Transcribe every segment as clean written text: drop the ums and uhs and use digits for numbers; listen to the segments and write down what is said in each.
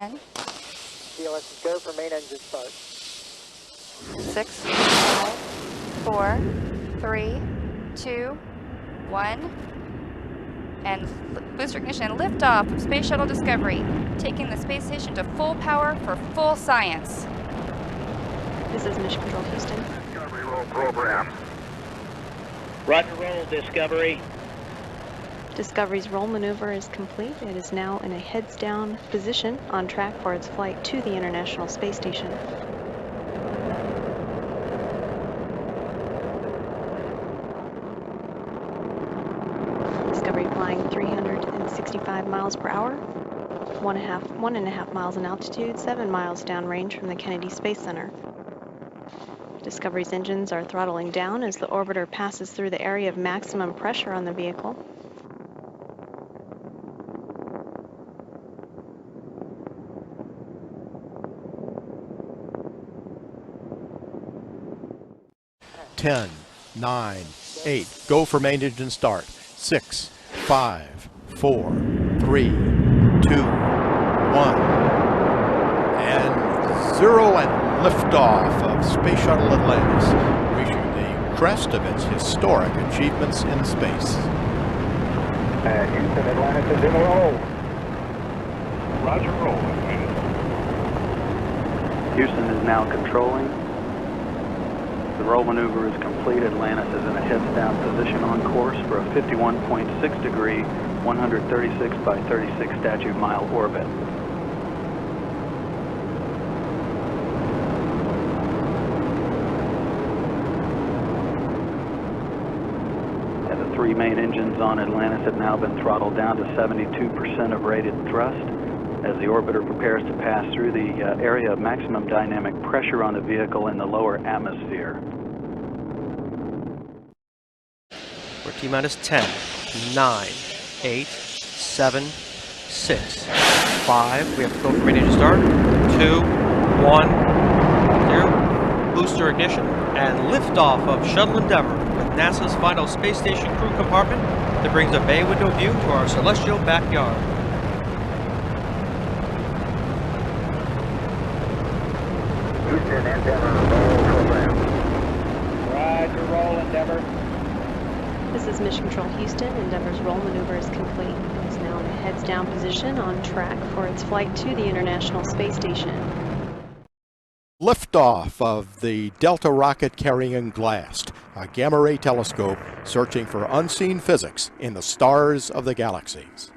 10, CLS is go for main engine start. 6, 5, 4, 3, 2, 1. And booster ignition and liftoff of Space Shuttle Discovery, taking the space station to full power for full science. This is Mission Control Houston. Discovery roll program. Roger roll, Discovery. Discovery's roll maneuver is complete. It is now in a heads-down position on track for its flight to the International Space Station. Discovery flying 365 miles per hour, 1.5 miles in altitude, 7 miles downrange from the Kennedy Space Center. Discovery's engines are throttling down as the orbiter passes through the area of maximum pressure on the vehicle. Ten, 9, 8, go for main engine start. 6, 5, 4, 3, 2, 1. And 0 and liftoff of Space Shuttle Atlantis, reaching the crest of its historic achievements in space. Houston, Atlantis is in a roll. Roger roll, Atlantis. Houston is now controlling. The roll maneuver is complete. Atlantis is in a heads-down position on course for a 51.6 degree, 136 by 36 statute mile orbit. And the three main engines on Atlantis have now been throttled down to 72% of rated thrust as the orbiter prepares to pass through the area of maximum dynamic pressure on the vehicle in the lower atmosphere. We're T-minus 10, 9, 8, 7, 6, 5. We have to go for main engine start. 2, 1, 0. Booster ignition and liftoff of Shuttle Endeavour with NASA's final space station crew compartment that brings a bay window view to our celestial backyard. Houston, Endeavour, roll program. Roger roll, Endeavour. This is Mission Control Houston. Endeavour's roll maneuver is complete. It is now in a heads-down position on track for its flight to the International Space Station. Liftoff of the Delta rocket carrying GLAST, a gamma-ray telescope searching for unseen physics in the stars of the galaxies.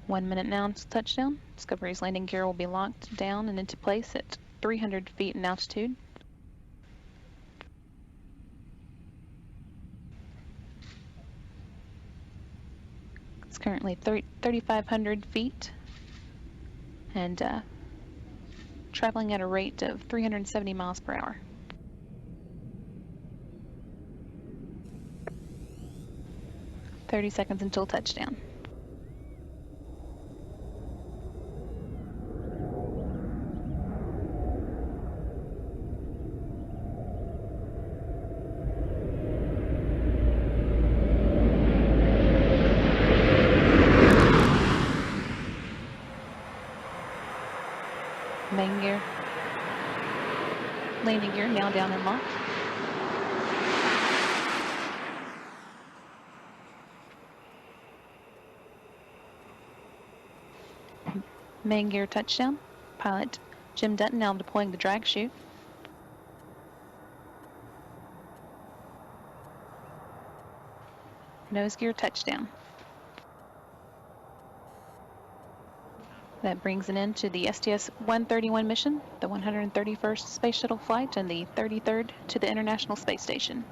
1 minute now until touchdown. Discovery's landing gear will be locked down and into place at 300 feet in altitude. It's currently 3,500 feet and traveling at a rate of 370 miles per hour. "30 seconds until touchdown." Main gear, landing gear now down and locked. Main gear touchdown. Pilot Jim Dutton now deploying the drag chute. Nose gear touchdown. That brings an end to the STS-131 mission, the 131st Space Shuttle flight, and the 33rd to the International Space Station.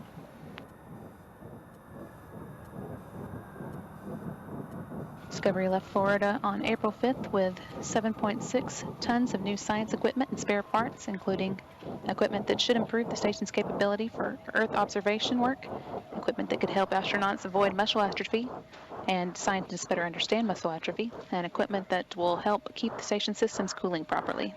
Discovery left Florida on April 5th with 7.6 tons of new science equipment and spare parts, including equipment that should improve the station's capability for Earth observation work, equipment that could help astronauts avoid muscle atrophy and scientists better understand muscle atrophy, and equipment that will help keep the station systems cooling properly.